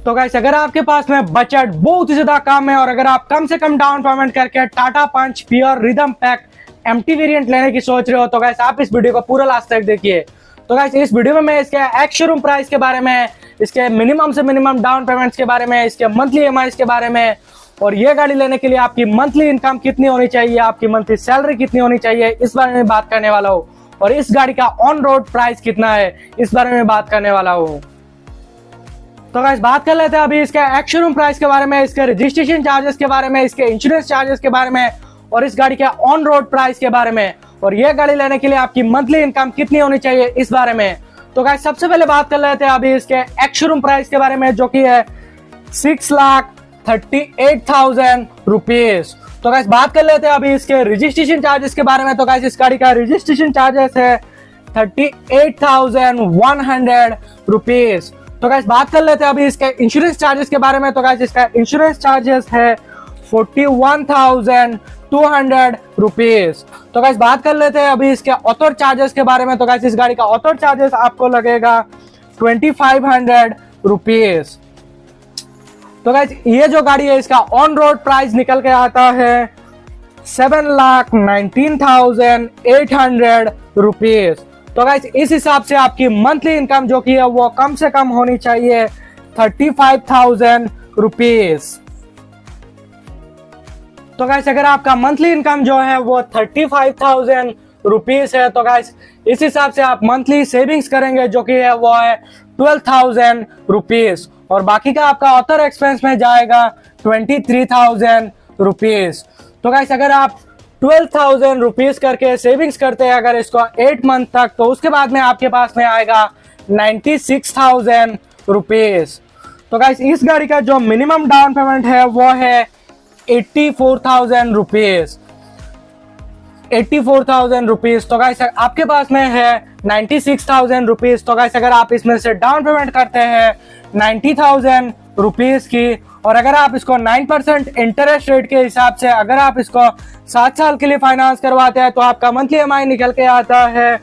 तो गाइस अगर आपके पास में बजट बहुत ही ज्यादा कम है और अगर आप कम से कम डाउन पेमेंट करके Tata Punch Pure Rhythm Pack MT variant लेने की सोच रहे हो तो गाइस आप इस वीडियो को पूरा लास्ट तक देखिए। तो गाइस इस वीडियो में मैं इसके एक्स शोरूम प्राइस के बारे में, इसके मिनिमम से मिनिमम डाउन पेमेंट्स के बारे में, इसके मंथली ईएमआई के बारे में और ये गाड़ी लेने के लिए आपकी मंथली इनकम कितनी होनी चाहिए, आपकी मंथली सैलरी कितनी होनी चाहिए, इस बारे में बात करने वाला हूँ। और इस गाड़ी का ऑन रोड प्राइस कितना है, इस बारे में बात करने वाला हूँ। तो गाइस बात कर लेते हैं अभी इसके एक्स शोरूम प्राइस के बारे में, इसके रजिस्ट्रेशन चार्जेस के बारे में, इसके इंश्योरेंस चार्जेस के बारे में और इस गाड़ी के ऑन रोड प्राइस के बारे में और ये गाड़ी लेने के लिए आपकी मंथली इनकम कितनी होनी चाहिए इस बारे में। तो गाइस सबसे पहले बात कर लेते हैं अभी इसके एक्स शोरूम प्राइस के बारे में जो कि है 6,38,000 रुपीज। तो गाइस बात कर लेते हैं अभी इसके रजिस्ट्रेशन चार्जेस के बारे में। तो गाइस इस गाड़ी का रजिस्ट्रेशन चार्जेस है 38,100 रुपीज। तो गाइस बात कर लेते हैं अभी इसके इंश्योरेंस चार्जेस के बारे में। तो गाइस इसका इंश्योरेंस चार्जेस है 41,200 रुपीज। तो गाइस बात कर लेते हैं अभी इसके ऑथर चार्जेस के बारे में। तो गाइस इस गाड़ी का ऑथर चार्जेस आपको लगेगा 2500 रुपीज। तो गाइस ये जो गाड़ी है इसका ऑन रोड प्राइस निकल के आता है 7,19,800 रुपीज। तो गाइस इस हिसाब से आपकी मंथली इनकम जो की है वो कम से कम होनी चाहिए 35,000 रुपीज। तो गाइस अगर आपका मंथली इनकम जो है वो 35,000 रुपीज है तो गाइस इस हिसाब से आप मंथली सेविंग्स करेंगे जो कि है वो है 12,000 रुपीज और बाकी का आपका ऑथर एक्सपेंस में जाएगा 23,000 रुपीज। तो गाइस अगर आप 12,000 रुपीज करके सेविंग्स करते हैं अगर इसको 8 मंथ तक तो उसके बाद में आपके पास में आएगा 96,000 रुपीज। तो गाइस इस गाड़ी का जो मिनिमम डाउन पेमेंट है वो है 84,000 रुपीज। 84,000 रुपीज। तो गाइस आपके पास में है 96,000 रुपीज। तो गाइस अगर आप इसमें से डाउन पेमेंट करते हैं 90,000 रुपीज की और अगर आप इसको 9% इंटरेस्ट रेट के हिसाब से अगर आप इसको 7 साल के लिए फाइनेंस करवाते हैं तो आपका मंथली ईएमआई निकल के आता है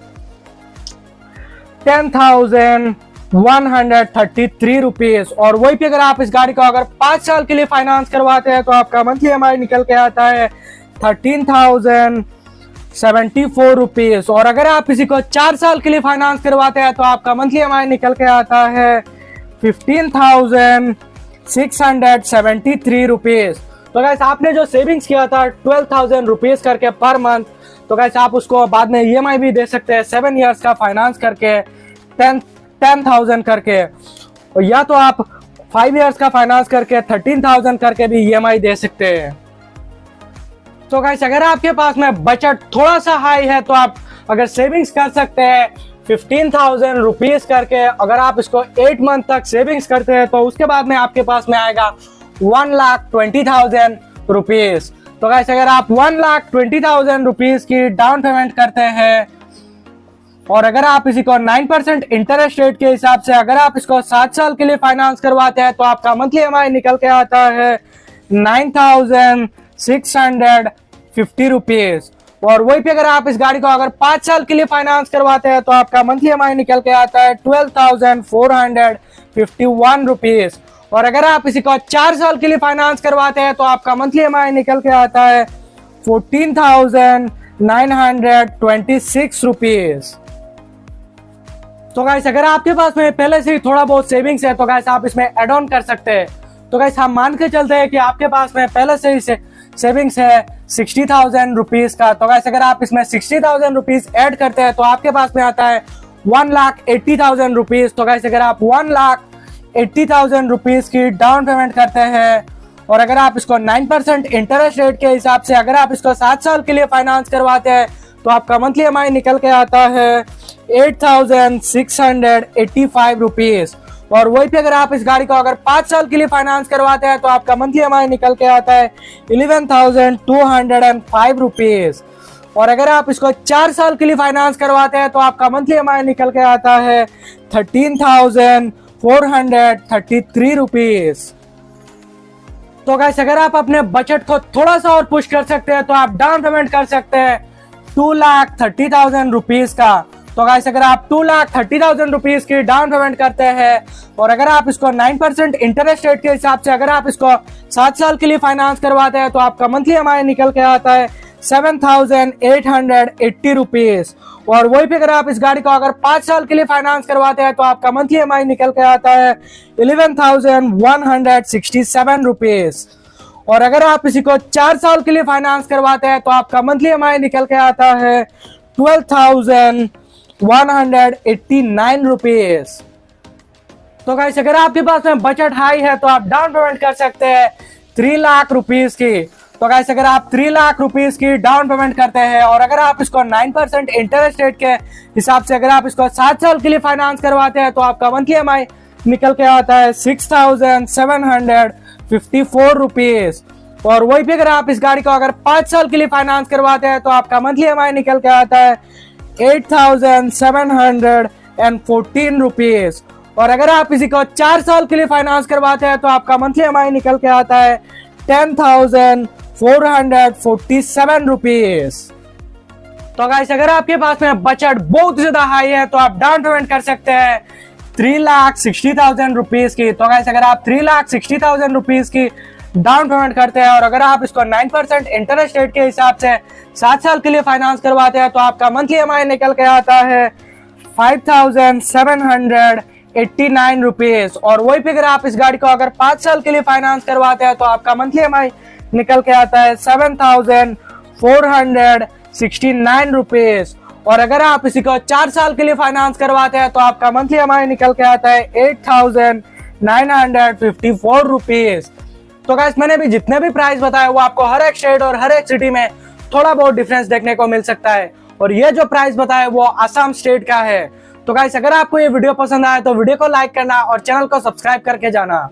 10,133 रुपीज। और वही पे अगर आप इस गाड़ी को अगर 5 साल के लिए फाइनेंस करवाते हैं तो आपका मंथली ईएमआई निकल के आता है 13,074 रुपीज। और अगर आप किसी को 4 साल के लिए फाइनेंस करवाते हैं तो आपका मंथली ईएमआई निकल के आता है 15,673 रुपीज। तो गाइस आपने जो सेविंग्स किया था 12,000 रुपीज करके पर मंथ तो गाइस आप उसको बाद में ईएमआई भी दे सकते हैं 7 इयर्स का फाइनेंस करके 10,000 करके और या तो आप 5 इयर्स का फाइनेंस करके 13,000 करके भी ईएमआई दे सकते हैं। तो गाइस अगर आपके पास में बजट थोड़ा सा हाई है तो आप अगर सेविंग्स कर सकते हैं 15,000 रुपीज करके अगर आप इसको 8 मंथ तक सेविंग्स करते हैं तो उसके बाद में आपके पास में आएगा 1,20,000 रुपीज। तो गाइस अगर आप 1,20,000 रुपीज की डाउन पेमेंट करते हैं और अगर आप इसी को 9% इंटरेस्ट रेट के हिसाब से अगर आप इसको 7 साल के लिए फाइनेंस करवाते हैं तो आपका मंथली ईएमआई निकल के आता है 9,650 रुपीज। और वही पे अगर आप इस गाड़ी को अगर 5 साल के लिए फाइनेंस करवाते हैं तो आपका मंथली ईएमआई निकल के आता है 12,451 रुपीज। और अगर आप इसी को 4 साल के लिए फाइनेंस करवाते हैं तो आपका मंथली ईएमआई निकल के आता है 14,926 रुपीज। तो गाइस अगर आपके पास में पहले से ही थोड़ा बहुत सेविंग्स है तो गाइस आप इसमें एड ऑन कर सकते हैं। तो गाइस हम मान के चलते हैं कि आपके पास में पहले से ही सेविंग्स है 60,000 रुपीज का। तो गाइस अगर आप इसमें 60,000 रुपीज ऐड करते हैं तो आपके पास में आता है 1,80,000 रुपीज। तो गाइस अगर आप 1,80,000 रुपीज की डाउन पेमेंट करते हैं और अगर आप इसको 9% इंटरेस्ट रेट के हिसाब से अगर आप इसको 7 साल के लिए फाइनेंस करवाते हैं तो आपका मंथली ईएमआई निकल के आता है 8,685 रुपीज। और वही पे अगर आप इस गाड़ी को अगर 5 साल के लिए फाइनेंस करवाते हैं तो आपका मंथली ईएमआई निकल के आता है 11,205 रुपीज। और अगर आप इसको 4 साल के लिए फाइनेंस करवाते हैं तो आपका मंथली ईएमआई निकल के आता है 13,433 रुपीज। तो गाइस अगर आप अपने बजट को थोड़ा सा और पुश कर सकते हैं तो आप डाउन पेमेंट कर सकते हैं 2,30,000 रुपीज का। तो गाइस अगर आप 2,30,000 रुपीज की डाउन पेमेंट करते हैं और अगर आप इसको 9% इंटरेस्ट रेट के हिसाब से अगर आप इसको 7 साल के लिए फाइनेंस करवाते हैं तो आपका मंथली EMI निकल के आता है 7,880 रुपीज। और वही पे अगर आप इस गाड़ी को अगर 5 साल के लिए फाइनेंस करवाते हैं तो आपका मंथली EMI निकल के आता है 11,167 रुपीज। और अगर आप इसी को 4 साल के लिए फाइनेंस करवाते हैं तो आपका मंथली EMI निकल के आता है 12,189 रुपीज। तो गाइस अगर आपके पास में बजट हाई है तो आप डाउन पेमेंट कर सकते हैं 3 लाख रुपीज की। तो गाइस अगर आप 3 लाख रुपीज की डाउन पेमेंट करते हैं और अगर आप इसको 9% इंटरेस्ट रेट के हिसाब से अगर आप इसको 7 साल के लिए फाइनेंस करवाते हैं तो आपका मंथली EMI निकल के आता है 6,754 रुपीज। और वही पे अगर आप इस गाड़ी को अगर 5 साल के लिए फाइनेंस करवाते हैं तो आपका मंथली EMI निकल के आता है 8,714 रुपीज। और अगर आप इसी को 4 साल के लिए फाइनेंस करवाते हैं तो आपका मंथली EMI निकल के आता है 10,447 रुपीज। तो गाइस अगर आपके पास में बजट बहुत ज्यादा हाई है तो आप डाउन पेमेंट कर सकते हैं 3,60,000 रुपीज की। तो गाइस अगर आप 3,60,000 रुपीज की डाउन पेमेंट करते हैं और अगर आप इसको 9% इंटरेस्ट रेट के हिसाब से 7 साल के लिए फाइनेंस करवाते हैं तो आपका मंथली EMI निकल के आता है 5,789 रुपीज। और वही पे अगर आप इस गाड़ी को अगर 5 साल के लिए फाइनेंस करवाते हैं तो आपका मंथली EMI निकल के आता है 7,469 रुपीज। और अगर आप इसी को 4 साल के लिए फाइनेंस करवाते हैं तो आपका मंथली EMI निकल के आता है 8,954 रुपीज। तो गाइस मैंने भी जितने भी प्राइस बताए वो आपको हर एक स्टेट और हर एक सिटी में थोड़ा बहुत डिफरेंस देखने को मिल सकता है। और ये जो प्राइस बताए वो आसाम स्टेट का है। तो गाइस अगर आपको ये वीडियो पसंद आया तो वीडियो को लाइक करना और चैनल को सब्सक्राइब करके जाना।